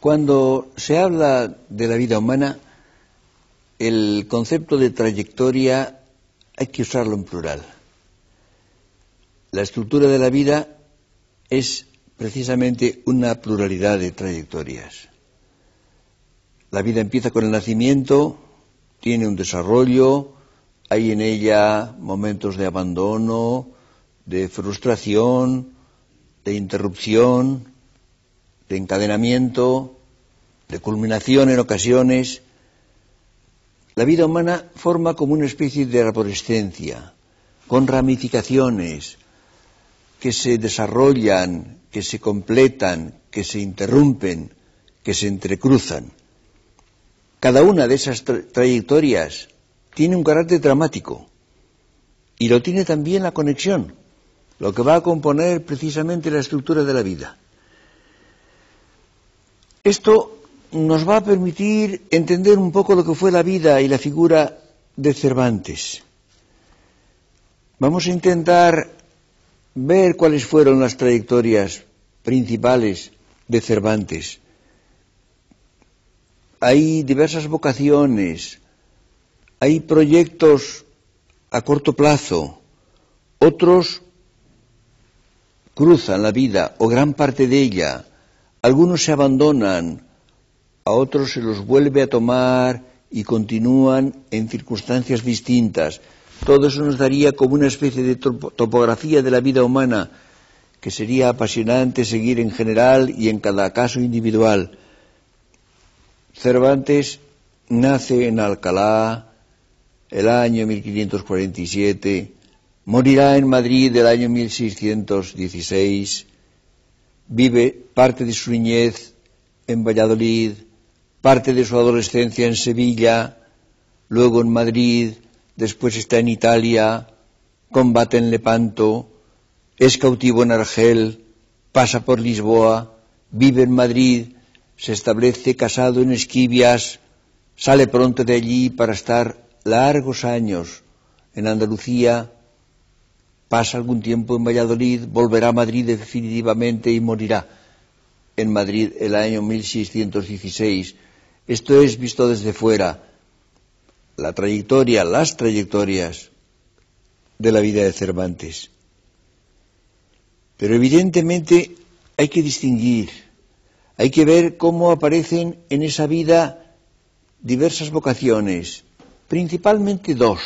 Cuando se habla de la vida humana, el concepto de trayectoria hay que usarlo en plural. La estructura de la vida es precisamente una pluralidad de trayectorias. La vida empieza con el nacimiento, tiene un desarrollo, hay en ella momentos de abandono, de frustración, de interrupción, de encadenamiento, de culminación en ocasiones. La vida humana forma como una especie de arborescencia, con ramificaciones que se desarrollan, que se completan, que se interrumpen, que se entrecruzan. Cada una de esas trayectorias tiene un carácter dramático y lo tiene también la conexión, lo que va a componer precisamente la estructura de la vida. Esto nos va a permitir entender un poco lo que fue la vida y la figura de Cervantes. Vamos a intentar ver cuáles fueron las trayectorias principales de Cervantes. Hay diversas vocaciones, hay proyectos a corto plazo, otros cruzan la vida o gran parte de ella, algunos se abandonan, a otros se los vuelve a tomar y continúan en circunstancias distintas. Todo eso nos daría como una especie de topografía de la vida humana que sería apasionante seguir en general y en cada caso individual. Cervantes nace en Alcalá el año 1547, morirá en Madrid el año 1616, vive parte de su niñez en Valladolid, parte de su adolescencia en Sevilla, luego en Madrid, después está en Italia, combate en Lepanto, es cautivo en Argel, pasa por Lisboa, vive en Madrid, se establece casado en Esquivias, sale pronto de allí para estar largos años en Andalucía, pasa algún tiempo en Valladolid, volverá a Madrid definitivamente y morirá en Madrid el año 1616. Esto es visto desde fuera, las trayectorias de la vida de Cervantes. Pero evidentemente hay que distinguir, hay que ver cómo aparecen en esa vida diversas vocaciones, principalmente dos.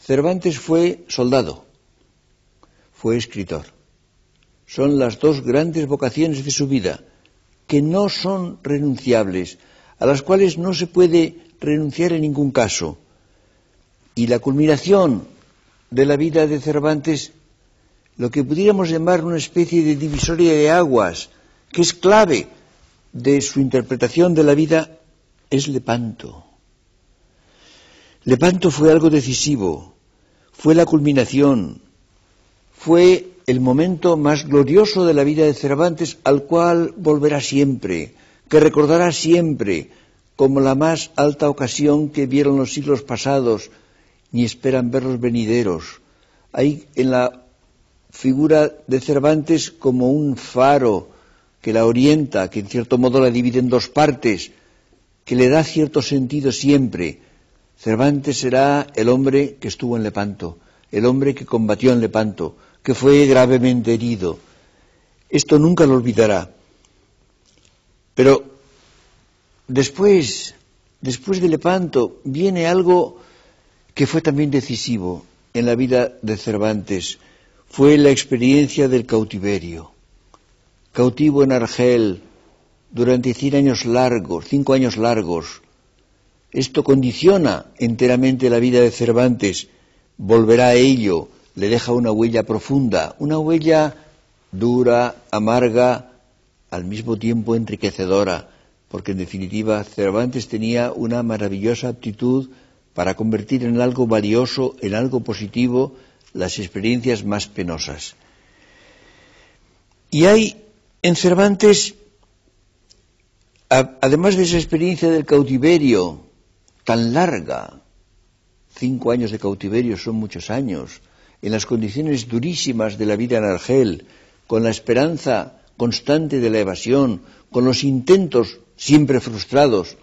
Cervantes fue soldado, fue escritor. Son las dos grandes vocaciones de su vida, que no son renunciables, a las cuales no se puede renunciar en ningún caso. Y la culminación de la vida de Cervantes, lo que pudiéramos llamar una especie de divisoria de aguas, que es clave de su interpretación de la vida, es Lepanto. Lepanto fue algo decisivo, fue la culminación, fue el momento más glorioso de la vida de Cervantes, al cual volverá siempre, que recordará siempre como la más alta ocasión que vieron los siglos pasados, ni esperan ver los venideros. Hay en la figura de Cervantes como un faro que la orienta, que en cierto modo la divide en dos partes, que le da cierto sentido siempre. Cervantes será el hombre que estuvo en Lepanto, el hombre que combatió en Lepanto, que fue gravemente herido. Esto nunca lo olvidará. Pero después de Lepanto, viene algo que fue también decisivo en la vida de Cervantes. Fue la experiencia del cautiverio. Cautivo en Argel durante 5 años largos. Esto condiciona enteramente la vida de Cervantes. Volverá a ello, le deja una huella profunda, una huella dura, amarga, al mismo tiempo enriquecedora, porque en definitiva Cervantes tenía una maravillosa aptitud para convertir en algo valioso, en algo positivo, las experiencias más penosas. Y hay en Cervantes, además de esa experiencia del cautiverio tan larga, 5 años de cautiverio son muchos años, en las condiciones durísimas de la vida en Argel, con la esperanza constante de la evasión, con los intentos siempre frustrados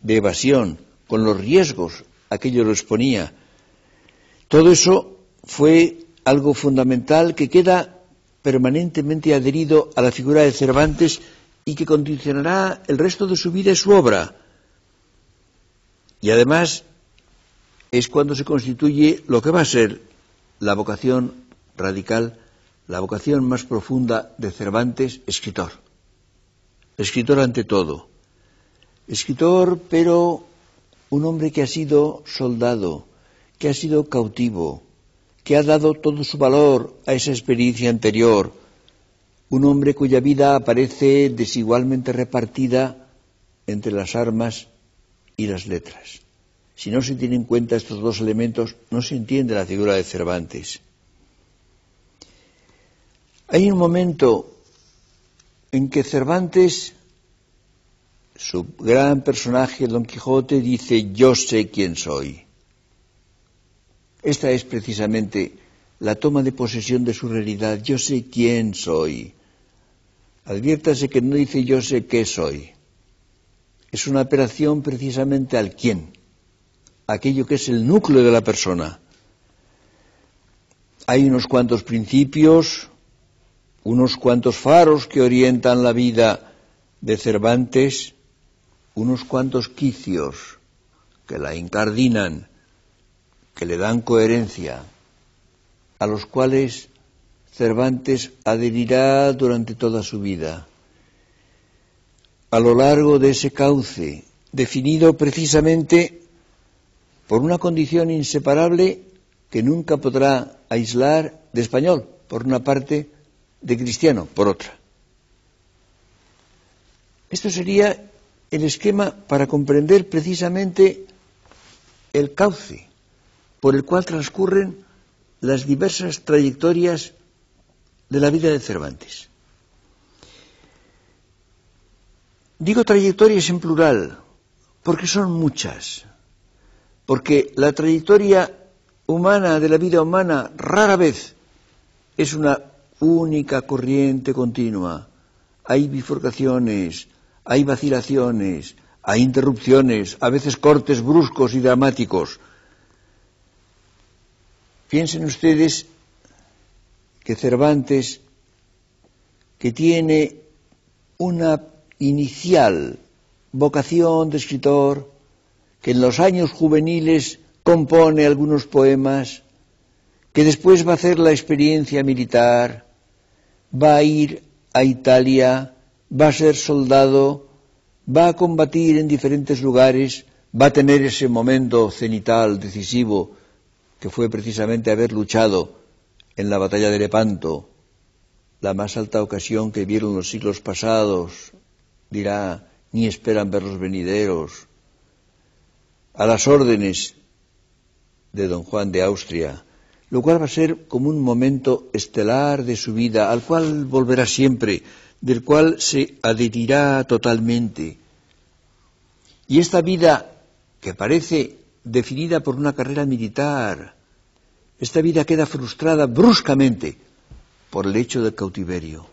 de evasión, con los riesgos a que ello lo exponía. Todo eso fue algo fundamental que queda permanentemente adherido a la figura de Cervantes y que condicionará el resto de su vida y su obra. Y además es cuando se constituye lo que va a ser la vocación radical, la vocación más profunda de Cervantes, escritor. Escritor ante todo. Escritor, pero un hombre que ha sido soldado, que ha sido cautivo, que ha dado todo su valor a esa experiencia anterior. Un hombre cuya vida aparece desigualmente repartida entre las armas y las letras. Si no se tienen en cuenta estos dos elementos, no se entiende la figura de Cervantes. Hay un momento en que Cervantes, su gran personaje, Don Quijote, dice: yo sé quién soy. Esta es precisamente la toma de posesión de su realidad. Yo sé quién soy. Adviértase que no dice yo sé qué soy. Es una apelación precisamente al quién, aquello que es el núcleo de la persona. Hay unos cuantos principios, unos cuantos faros que orientan la vida de Cervantes, unos cuantos quicios que la incardinan, que le dan coherencia, a los cuales Cervantes adherirá durante toda su vida. A lo largo de ese cauce, definido precisamente por una condición inseparable que nunca podrá aislar de español, por una parte, de cristiano, por otra. Esto sería el esquema para comprender precisamente el cauce por el cual transcurren las diversas trayectorias de la vida de Cervantes. Digo trayectorias en plural, porque son muchas, porque la trayectoria humana, de la vida humana, rara vez es una única corriente continua. Hay bifurcaciones, hay vacilaciones, hay interrupciones, a veces cortes bruscos y dramáticos. Piensen ustedes que Cervantes, que tiene una inicial vocación de escritor, que en los años juveniles compone algunos poemas, que después va a hacer la experiencia militar, va a ir a Italia, va a ser soldado, va a combatir en diferentes lugares, va a tener ese momento cenital decisivo que fue precisamente haber luchado en la batalla de Lepanto, la más alta ocasión que vieron los siglos pasados, dirá, ni esperan ver los venideros, a las órdenes de don Juan de Austria, lo cual va a ser como un momento estelar de su vida, al cual volverá siempre, del cual se adherirá totalmente. Y esta vida, que parece definida por una carrera militar, esta vida queda frustrada bruscamente por el hecho del cautiverio.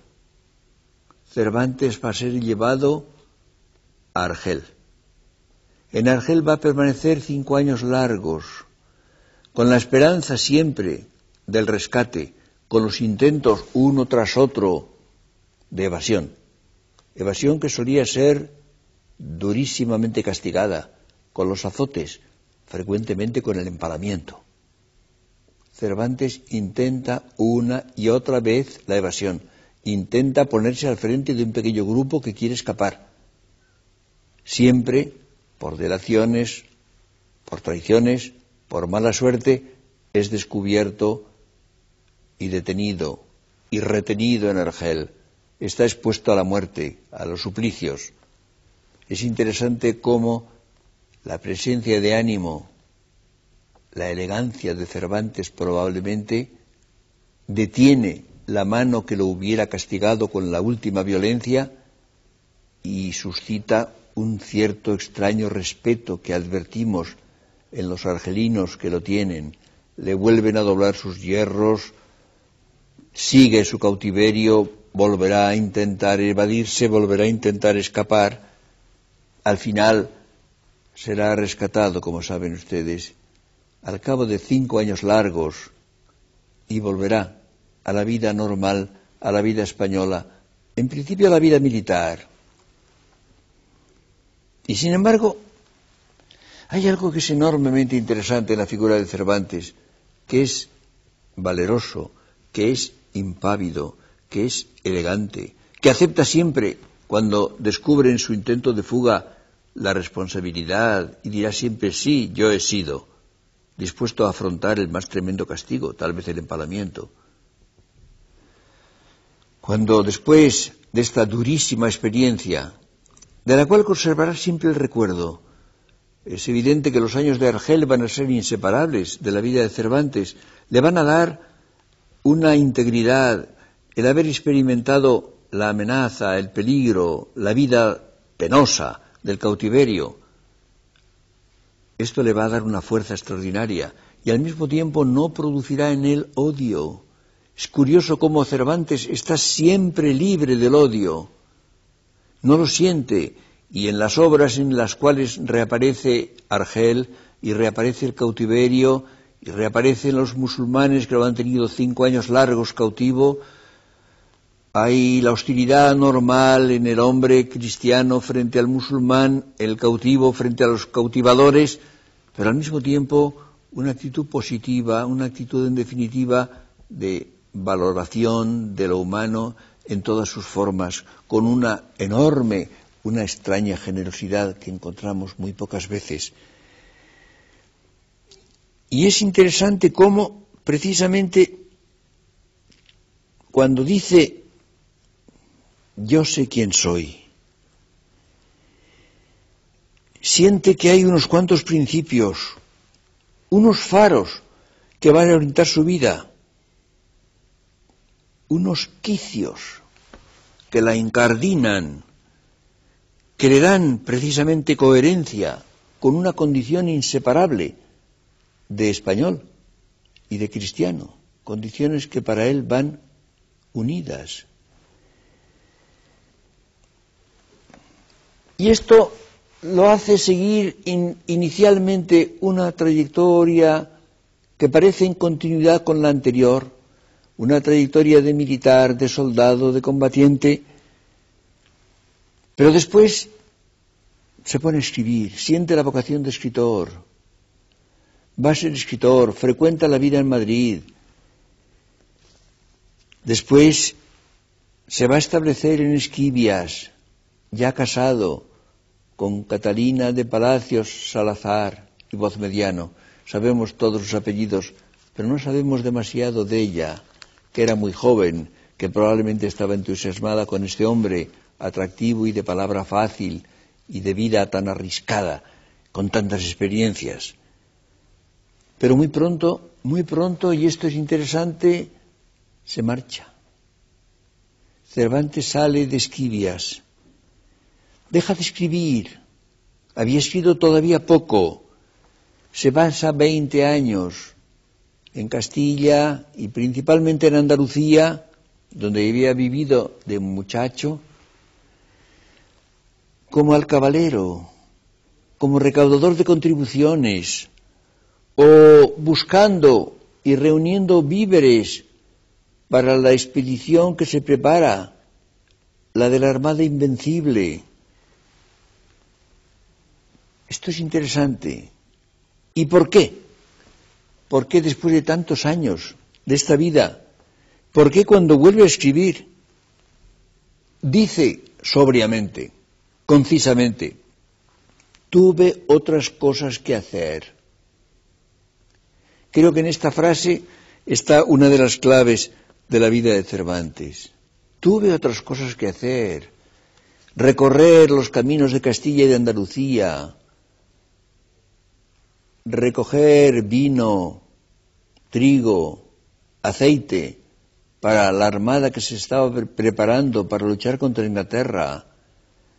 Cervantes va a ser llevado a Argel. En Argel va a permanecer 5 años largos, con la esperanza siempre del rescate, con los intentos uno tras otro de evasión. Evasión que solía ser durísimamente castigada, con los azotes, frecuentemente con el empalamiento. Cervantes intenta una y otra vez la evasión, intenta ponerse al frente de un pequeño grupo que quiere escapar, siempre por delaciones, por traiciones, por mala suerte, es descubierto y detenido y retenido en Argel, está expuesto a la muerte, a los suplicios. Es interesante cómo la presencia de ánimo, la elegancia de Cervantes probablemente detiene la mano que lo hubiera castigado con la última violencia y suscita un cierto extraño respeto que advertimos en los argelinos que lo tienen. Le vuelven a doblar sus hierros, sigue su cautiverio, volverá a intentar evadirse, volverá a intentar escapar. Al final será rescatado, como saben ustedes, al cabo de 5 años largos, y volverá a la vida normal, a la vida española, en principio a la vida militar. Y sin embargo, hay algo que es enormemente interesante en la figura de Cervantes, que es valeroso, que es impávido, que es elegante, que acepta siempre, cuando descubre en su intento de fuga la responsabilidad, y dirá siempre: sí, yo he sido, dispuesto a afrontar el más tremendo castigo, tal vez el empalamiento. Cuando después de esta durísima experiencia, de la cual conservará siempre el recuerdo, es evidente que los años de Argel van a ser inseparables de la vida de Cervantes, le van a dar una integridad, el haber experimentado la amenaza, el peligro, la vida penosa del cautiverio. Esto le va a dar una fuerza extraordinaria y al mismo tiempo no producirá en él odio. Es curioso cómo Cervantes está siempre libre del odio. No lo siente, y en las obras en las cuales reaparece Argel y reaparece el cautiverio y reaparecen los musulmanes que lo han tenido 5 años largos cautivo, hay la hostilidad normal en el hombre cristiano frente al musulmán, el cautivo frente a los cautivadores, pero al mismo tiempo una actitud positiva, una actitud en definitiva de valoración de lo humano en todas sus formas, con una enorme, una extraña generosidad que encontramos muy pocas veces. Y es interesante cómo, precisamente, cuando dice yo sé quién soy, siente que hay unos cuantos principios, unos faros que van a orientar su vida, unos quicios que la incardinan, que le dan precisamente coherencia con una condición inseparable de español y de cristiano, condiciones que para él van unidas. Y esto lo hace seguir inicialmente una trayectoria que parece en continuidad con la anterior, una trayectoria de militar, de soldado, de combatiente, pero después se pone a escribir, siente la vocación de escritor, va a ser escritor, frecuenta la vida en Madrid, después se va a establecer en Esquivias, ya casado con Catalina de Palacios Salazar y Vozmediano. Sabemos todos sus apellidos, pero no sabemos demasiado de ella, que era muy joven, que probablemente estaba entusiasmada con este hombre atractivo y de palabra fácil y de vida tan arriscada, con tantas experiencias. Pero muy pronto, y esto es interesante, se marcha. Cervantes sale de Esquivias, deja de escribir, había escrito todavía poco, se pasa 20 años en Castilla y principalmente en Andalucía, donde había vivido de muchacho, como alcabalero, como recaudador de contribuciones, o buscando y reuniendo víveres para la expedición que se prepara, la de la Armada Invencible. Esto es interesante. ¿Y por qué? ¿Por qué después de tantos años de esta vida? ¿Por qué cuando vuelve a escribir dice sobriamente, concisamente, tuve otras cosas que hacer? Creo que en esta frase está una de las claves de la vida de Cervantes. Tuve otras cosas que hacer. Recorrer los caminos de Castilla y de Andalucía, recoger vino, trigo, aceite para la armada que se estaba preparando para luchar contra Inglaterra,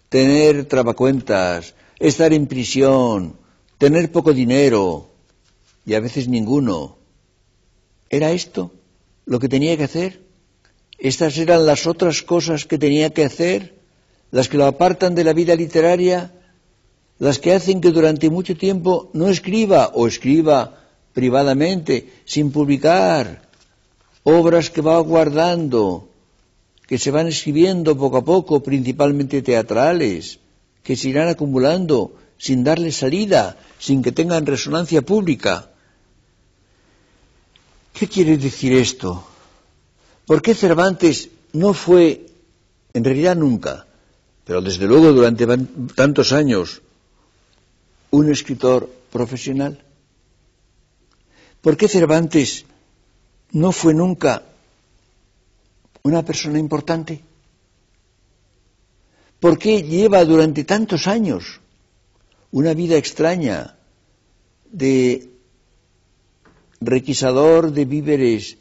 tener trabacuentas, estar en prisión, tener poco dinero y a veces ninguno. ¿Era esto lo que tenía que hacer? Estas eran las otras cosas que tenía que hacer, las que lo apartan de la vida literaria, las que hacen que durante mucho tiempo no escriba o escriba privadamente, sin publicar, obras que va guardando, que se van escribiendo poco a poco, principalmente teatrales, que se irán acumulando sin darle salida, sin que tengan resonancia pública. ¿Qué quiere decir esto? ¿Por qué Cervantes no fue, en realidad nunca, pero desde luego durante tantos años, un escritor profesional? ¿Por qué Cervantes no fue nunca una persona importante? ¿Por qué lleva durante tantos años una vida extraña de requisador de víveres,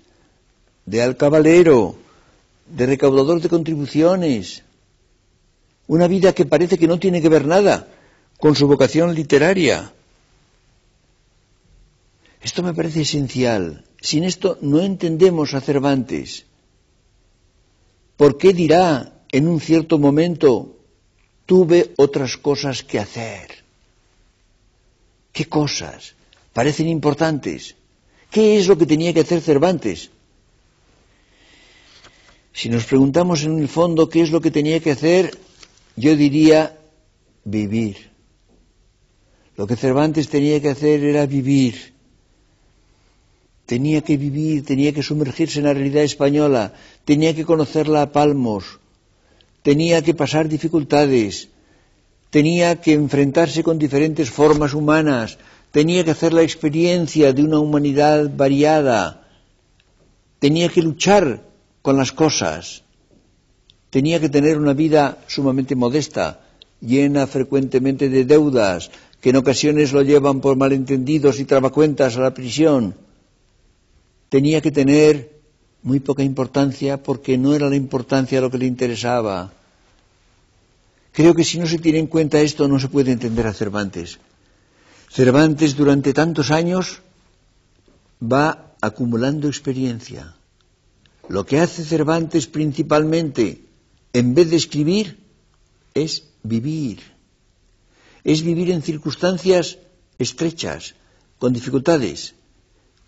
de alcabalero, de recaudador de contribuciones? Una vida que parece que no tiene que ver nada con su vocación literaria. Esto me parece esencial. Sin esto no entendemos a Cervantes. ¿Por qué dirá en un cierto momento, tuve otras cosas que hacer? ¿Qué cosas? Parecen importantes. ¿Qué es lo que tenía que hacer Cervantes? Si nos preguntamos en el fondo qué es lo que tenía que hacer, yo diría vivir. Lo que Cervantes tenía que hacer era vivir. Tenía que vivir, tenía que sumergirse en la realidad española, tenía que conocerla a palmos, tenía que pasar dificultades, tenía que enfrentarse con diferentes formas humanas, tenía que hacer la experiencia de una humanidad variada, tenía que luchar con las cosas, tenía que tener una vida sumamente modesta, llena frecuentemente de deudas, que en ocasiones lo llevan por malentendidos y trabacuentas a la prisión. Tenía que tener muy poca importancia porque no era la importancia lo que le interesaba. Creo que si no se tiene en cuenta esto no se puede entender a Cervantes. Cervantes durante tantos años va acumulando experiencia. Lo que hace Cervantes principalmente, en vez de escribir, es vivir. Es vivir en circunstancias estrechas, con dificultades,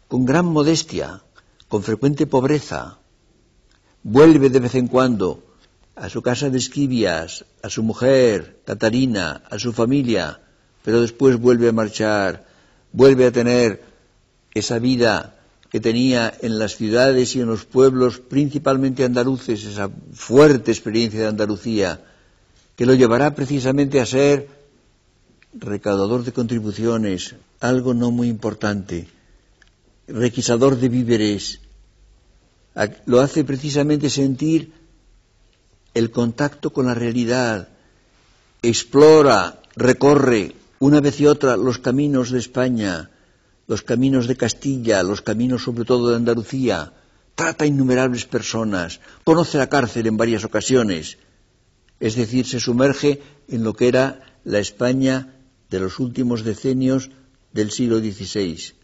con gran modestia, con frecuente pobreza. Vuelve de vez en cuando a su casa de Esquivias, a su mujer, Catarina, a su familia, pero después vuelve a marchar, vuelve a tener esa vida que tenía en las ciudades y en los pueblos, principalmente andaluces, esa fuerte experiencia de Andalucía, que lo llevará precisamente a ser recaudador de contribuciones, algo no muy importante, requisador de víveres. Lo hace precisamente sentir el contacto con la realidad, explora, recorre una vez y otra los caminos de España, los caminos de Castilla, los caminos sobre todo de Andalucía, trata a innumerables personas, conoce la cárcel en varias ocasiones, es decir, se sumerge en lo que era la España de los últimos decenios del siglo XVI.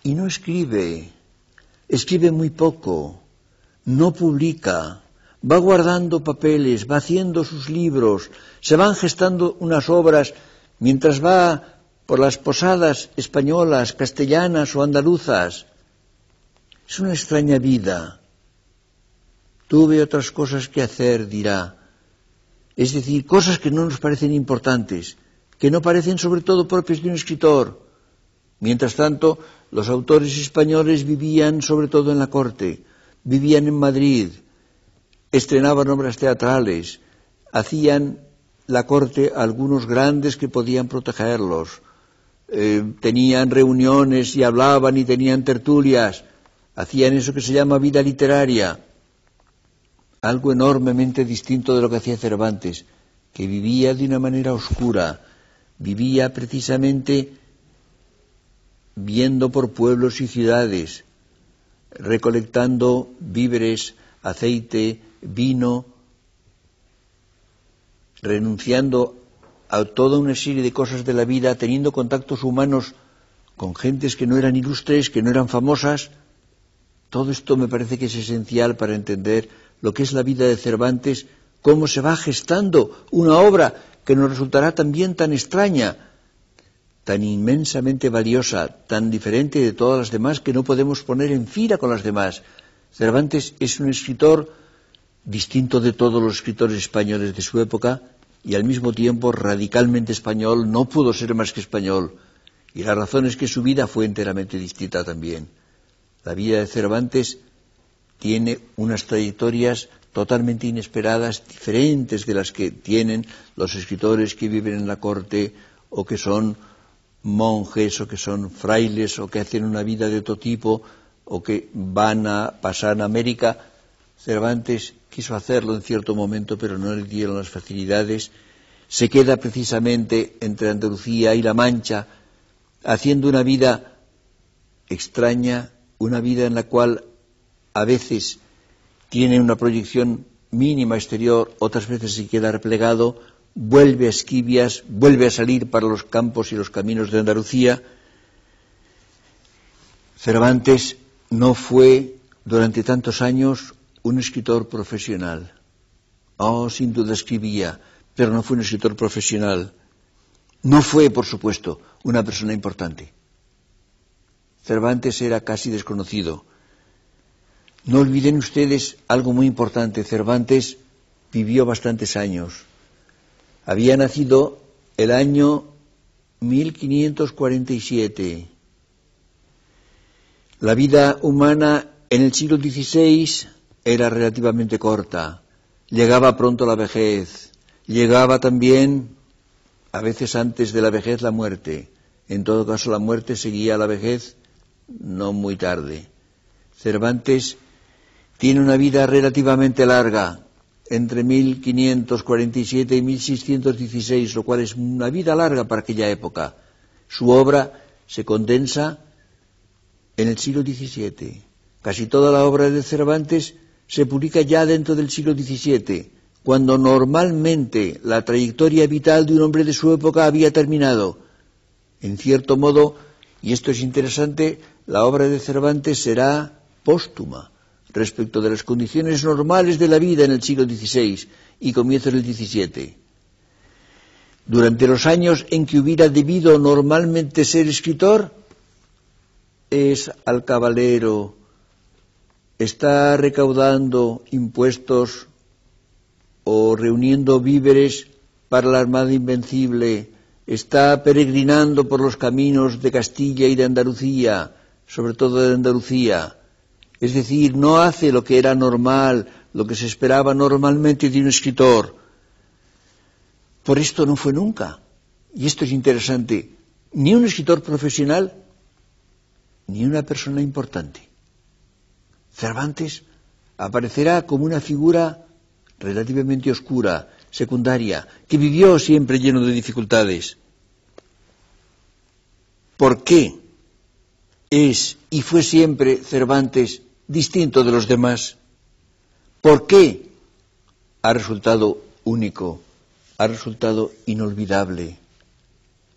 Y no escribe, escribe muy poco, no publica, va guardando papeles, va haciendo sus libros, se van gestando unas obras mientras va por las posadas españolas, castellanas o andaluzas. Es una extraña vida. Tuve otras cosas que hacer, dirá. Es decir, cosas que no nos parecen importantes, que no parecen sobre todo propias de un escritor. Mientras tanto, los autores españoles vivían sobre todo en la corte, vivían en Madrid, estrenaban obras teatrales, hacían la corte a algunos grandes que podían protegerlos, tenían reuniones y hablaban y tenían tertulias, hacían eso que se llama vida literaria, algo enormemente distinto de lo que hacía Cervantes, que vivía de una manera oscura, vivía precisamente viendo por pueblos y ciudades, recolectando víveres, aceite, vino, renunciando a toda una serie de cosas de la vida, teniendo contactos humanos con gentes que no eran ilustres, que no eran famosas, Todo esto me parece que es esencial para entender lo que es la vida de Cervantes, cómo se va gestando una obra que nos resultará también tan extraña, tan inmensamente valiosa, tan diferente de todas las demás que no podemos poner en fila con las demás. Cervantes es un escritor distinto de todos los escritores españoles de su época y al mismo tiempo radicalmente español, no pudo ser más que español. Y la razón es que su vida fue enteramente distinta también. La vida de Cervantes tiene unas trayectorias totalmente inesperadas, diferentes de las que tienen los escritores que viven en la corte o que son monjes o que son frailes o que hacen una vida de otro tipo o que van a pasar en América. Cervantes quiso hacerlo en cierto momento, pero no le dieron las facilidades. Se queda precisamente entre Andalucía y La Mancha, haciendo una vida extraña, una vida en la cual a veces tiene una proyección mínima exterior, otras veces se queda replegado, vuelve a Esquivias, vuelve a salir para los campos y los caminos de Andalucía. Cervantes no fue durante tantos años un escritor profesional. Sin duda escribía, pero no fue un escritor profesional. No fue, por supuesto, una persona importante. Cervantes era casi desconocido. No olviden ustedes algo muy importante. Cervantes vivió bastantes años. Había nacido el año 1547. La vida humana en el siglo XVI era relativamente corta. Llegaba pronto la vejez. Llegaba también, a veces antes de la vejez, la muerte. En todo caso, la muerte seguía a la vejez no muy tarde. Cervantes tiene una vida relativamente larga, entre 1547 y 1616, lo cual es una vida larga para aquella época. Su obra se condensa en el siglo XVII. Casi toda la obra de Cervantes se publica ya dentro del siglo XVII, cuando normalmente la trayectoria vital de un hombre de su época había terminado. En cierto modo, y esto es interesante, la obra de Cervantes será póstuma respecto de las condiciones normales de la vida en el siglo XVI y comienzos del XVII. Durante los años en que hubiera debido normalmente ser escritor, es alcabalero, está recaudando impuestos o reuniendo víveres para la Armada Invencible, está peregrinando por los caminos de Castilla y de Andalucía, sobre todo de Andalucía. Es decir, no hace lo que era normal, lo que se esperaba normalmente de un escritor. Por esto no fue nunca, y esto es interesante, ni un escritor profesional, ni una persona importante. Cervantes aparecerá como una figura relativamente oscura, secundaria, que vivió siempre lleno de dificultades. ¿Por qué es y fue siempre Cervantes distinto de los demás? ¿Por qué ha resultado único, ha resultado inolvidable?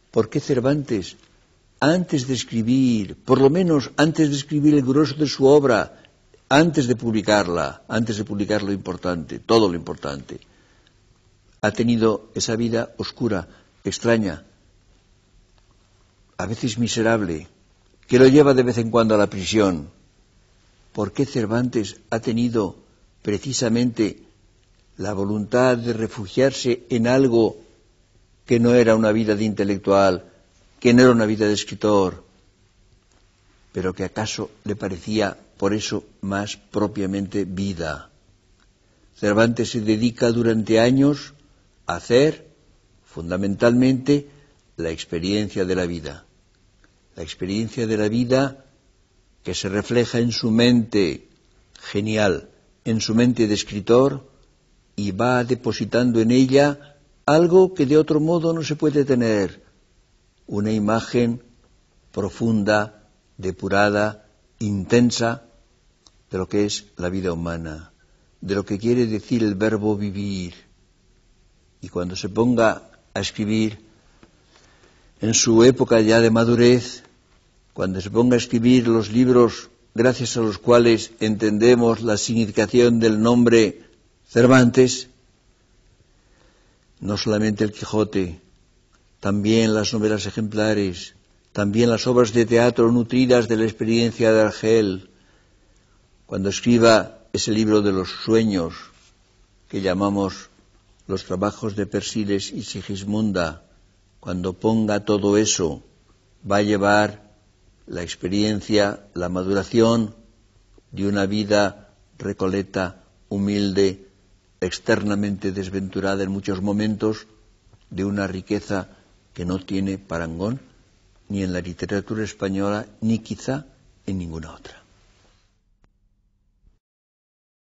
¿Por qué Cervantes, antes de escribir, por lo menos antes de escribir el grueso de su obra, antes de publicar lo importante, todo lo importante, ha tenido esa vida oscura, extraña, a veces miserable, que lo lleva de vez en cuando a la prisión? ¿Por qué Cervantes ha tenido precisamente la voluntad de refugiarse en algo que no era una vida de intelectual, que no era una vida de escritor, pero que acaso le parecía por eso más propiamente vida? Cervantes se dedica durante años a hacer fundamentalmente la experiencia de la vida. La experiencia de la vida que se refleja en su mente genial, en su mente de escritor, y va depositando en ella algo que de otro modo no se puede tener, una imagen profunda, depurada, intensa de lo que es la vida humana, de lo que quiere decir el verbo vivir. Y cuando se ponga a escribir en su época ya de madurez, cuando se ponga a escribir los libros gracias a los cuales entendemos la significación del nombre Cervantes, no solamente el Quijote, también las novelas ejemplares, también las obras de teatro nutridas de la experiencia de Argel, cuando escriba ese libro de los sueños que llamamos los trabajos de Persiles y Sigismunda, cuando ponga todo eso, va a llevar la experiencia, la maduración de una vida recoleta, humilde, externamente desventurada en muchos momentos, de una riqueza que no tiene parangón ni en la literatura española, ni quizá en ninguna otra.